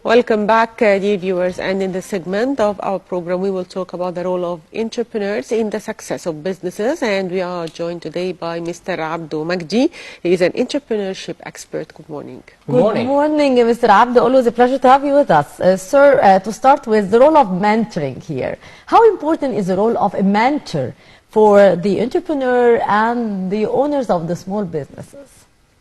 Welcome back, dear viewers, and in this segment of our program we will talk about the role of entrepreneurs in the success of businesses, and we are joined today by Mr. Abdo Magdi. He is an entrepreneurship expert. Good morning. Good morning. Good morning, Mr. Abdo. Always a pleasure to have you with us. Sir, to start with, the role of mentoring here. How important is the role of a mentor for the entrepreneur and the owners of the small businesses?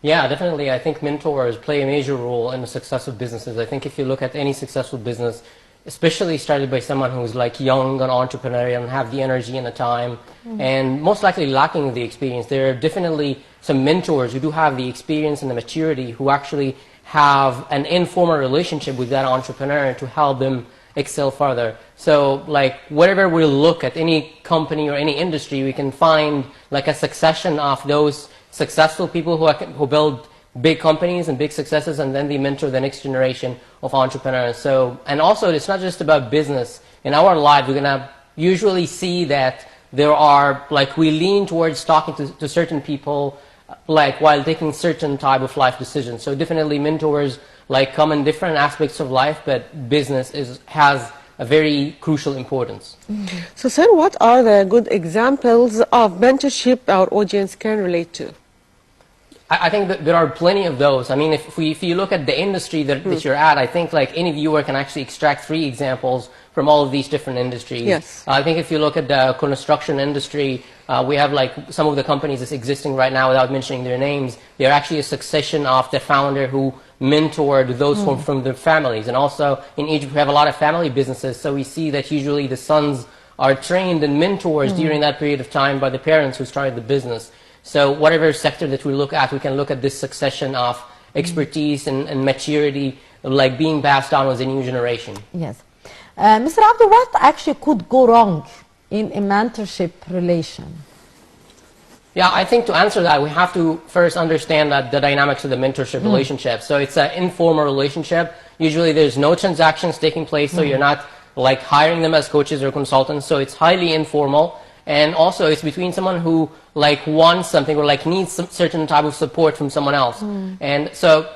Yeah, definitely. I think mentors play a major role in the success of businesses. I think if you look at any successful business, especially started by someone who's like young and entrepreneurial and have the energy and the time, and most likely lacking the experience, there are definitely some mentors who do have the experience and the maturity who actually have an informal relationship with that entrepreneur to help them excel further. So like wherever we look at any company or any industry, we can find like a succession of those successful people who build big companies and big successes, and then they mentor the next generation of entrepreneurs. So, and also it's not just about business. In our life, we're gonna usually see that there are, like, we lean towards talking to certain people, like, while taking certain type of life decisions. So definitely mentors, like, come in different aspects of life, but business has a very crucial importance. So, sir, what are the good examples of mentorship our audience can relate to? I think that there are plenty of those. I mean, if you look at the industry that you're at, I think like any viewer can actually extract 3 examples from all of these different industries. Yes. I think if you look at the construction industry, we have like some of the companies that's existing right now without mentioning their names. They're actually a succession of the founder who mentored those from their families. And also in Egypt, we have a lot of family businesses, so we see that usually the sons are trained and mentors during that period of time by the parents who started the business. So whatever sector that we look at, we can look at this succession of expertise and maturity, like being passed down with a new generation. Yes. Mr. Abdo, what actually could go wrong in a mentorship relation? Yeah, I think to answer that, we have to first understand that the dynamics of the mentorship relationship. So it's an informal relationship. Usually there's no transactions taking place, so you're not like hiring them as coaches or consultants. So it's highly informal. And also it's between someone who like wants something or like needs some certain type of support from someone else. And so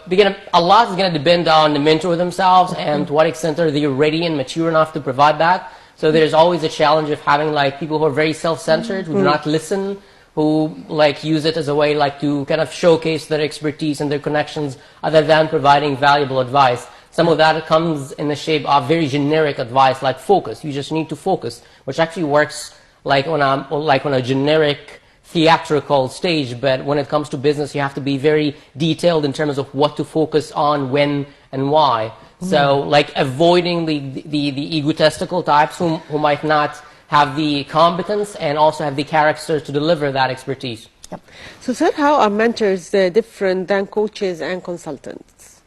a lot is going to depend on the mentor themselves and to what extent are they ready and mature enough to provide that. So there's always a challenge of having like people who are very self-centered, who do not listen, who like use it as a way like to kind of showcase their expertise and their connections other than providing valuable advice. Some of that comes in the shape of very generic advice like focus. You just need to focus, which actually works like on a generic theatrical stage, but when it comes to business, you have to be very detailed in terms of what to focus on, when, and why. So, like avoiding the egotistical types who might not have the competence and also have the character to deliver that expertise. Yep. So, sir, how are mentors different than coaches and consultants?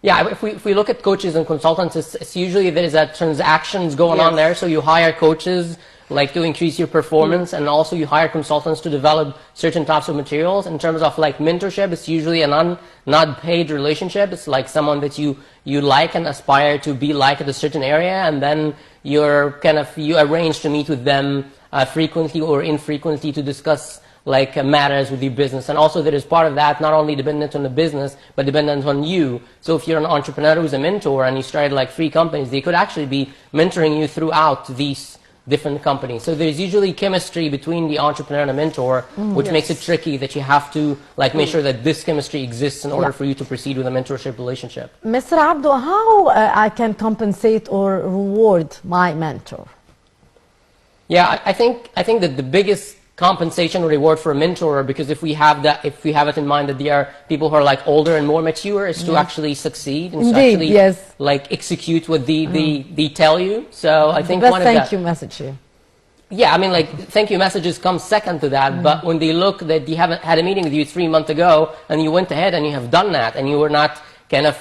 Yeah, if we look at coaches and consultants, it's usually there is a transactions going on there. So you hire coaches like to increase your performance, and also you hire consultants to develop certain types of materials. In terms of like mentorship, it's usually a not paid relationship. It's like someone that you like and aspire to be like at a certain area, and then you arrange to meet with them frequently or infrequently to discuss like matters with your business. And also there is part of that not only dependent on the business but dependent on you. So if you're an entrepreneur who's a mentor and you started like 3 companies, they could actually be mentoring you throughout these different companies. So there's usually chemistry between the entrepreneur and a mentor, which makes it tricky that you have to like make sure that this chemistry exists in order for you to proceed with a mentorship relationship. Mr. Abdo, how I can compensate or reward my mentor? Yeah, I think that the biggest compensation or reward for a mentor, because if we have it in mind that they are people who are like older and more mature, is to actually succeed and to actually like execute what they tell you. So I think one of the thank you message here. Yeah, I mean, like, thank you messages come second to that, but when they look that you haven't had a meeting with you 3 months ago and you went ahead and you have done that and you were not kind of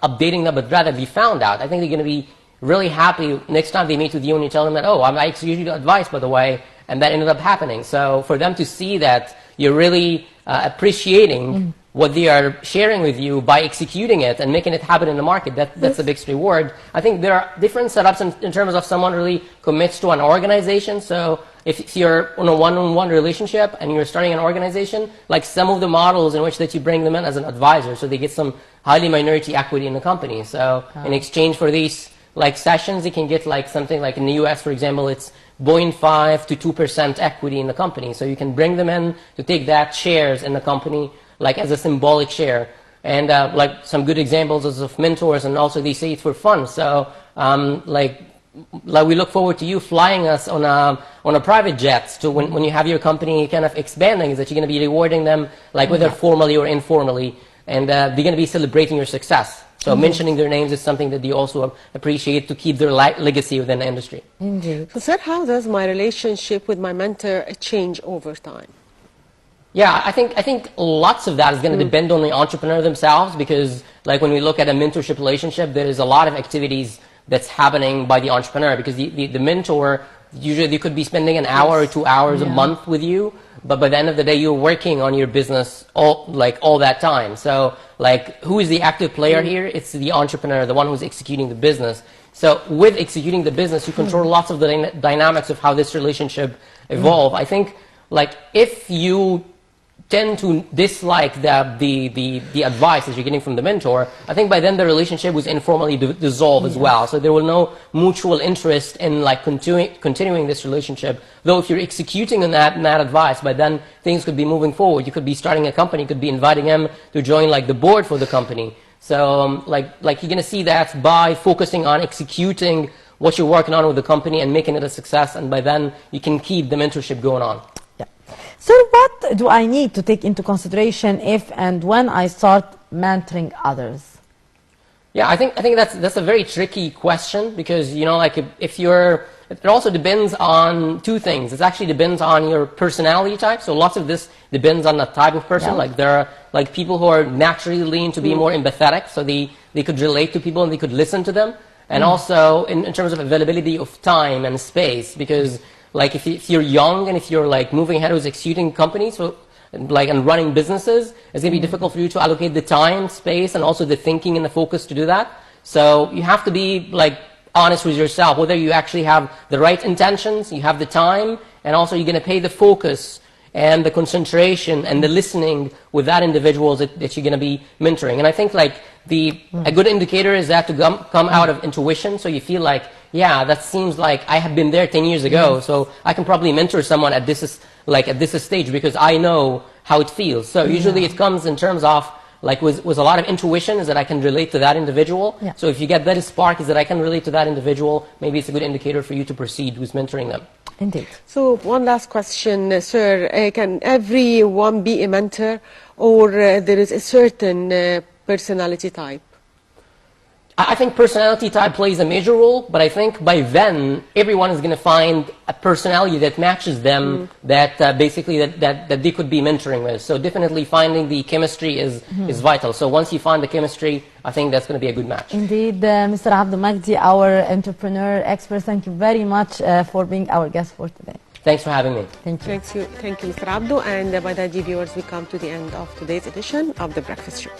updating them, but rather they found out, I think they're going to be really happy next time they meet with you and you tell them that, oh, I executed your advice, by the way, and that ended up happening. So for them to see that you're really appreciating what they are sharing with you by executing it and making it happen in the market, that's the biggest reward. I think there are different setups in terms of someone really commits to an organization. So if you're in a one-on-one relationship and you're starting an organization, like some of the models in which that you bring them in as an advisor, so they get some highly minority equity in the company. So in exchange for these like sessions, they can get like something like in the US, for example, it's 0.5 to 2% equity in the company. So you can bring them in to take that shares in the company like as a symbolic share. And like some good examples of mentors, and also they say it's for fun. So like we look forward to you flying us on a private jet. So when you have your company kind of expanding, is that you're going to be rewarding them like whether formally or informally, and they're going to be celebrating your success. So mentioning their names is something that they also appreciate to keep their legacy within the industry. Indeed. So, sir, how does my relationship with my mentor change over time? Yeah, I think lots of that is going to depend on the entrepreneur themselves, because like when we look at a mentorship relationship, there is a lot of activities that's happening by the entrepreneur, because the mentor, usually they could be spending an hour or 2 hours a month with you, but by the end of the day, you're working on your business all that time. So like, who is the active player here? It's the entrepreneur, the one who's executing the business. So with executing the business, you control lots of the dynamics of how this relationship evolve. I think like if you tend to dislike the advice that you're getting from the mentor, I think by then the relationship was informally dissolved as well. So there was no mutual interest in like continuing this relationship. Though if you're executing on that advice, by then things could be moving forward. You could be starting a company, you could be inviting him to join like the board for the company. So like you're going to see that by focusing on executing what you're working on with the company and making it a success, and by then you can keep the mentorship going on. So what do I need to take into consideration if and when I start mentoring others? Yeah, I think that's a very tricky question, because you know, like if you're, it also depends on two things. It actually depends on your personality type. So lots of this depends on the type of person. Like there are like people who are naturally lean to be more empathetic, so they could relate to people and they could listen to them. And also in terms of availability of time and space, because like if you're young and if you're like moving ahead with executing companies, so like and running businesses, it's going to be difficult for you to allocate the time, space, and also the thinking and the focus to do that. So you have to be like honest with yourself, whether you actually have the right intentions, you have the time, and also you're going to pay the focus and the concentration and the listening with that individual that you're going to be mentoring. And I think like a good indicator is that to come out of intuition. So you feel like, yeah, that seems like I have been there 10 years ago, so I can probably mentor someone at this stage because I know how it feels. So usually it comes in terms of like with a lot of intuition, is that I can relate to that individual. So if you get that spark, is that I can relate to that individual, maybe it's a good indicator for you to proceed with mentoring them. Indeed. So one last question, sir. Can everyone be a mentor, or there is a certain personality type? I think personality type plays a major role, but I think by then everyone is going to find a personality that matches them, that basically that they could be mentoring with. So definitely finding the chemistry is vital. So once you find the chemistry, I think that's going to be a good match. Indeed, Mr. Abdul Magdi, our entrepreneur expert, thank you very much for being our guest for today. Thanks for having me. Thank you. Thank you, Mr. Abdo. And by that, viewers, we come to the end of today's edition of The Breakfast Show.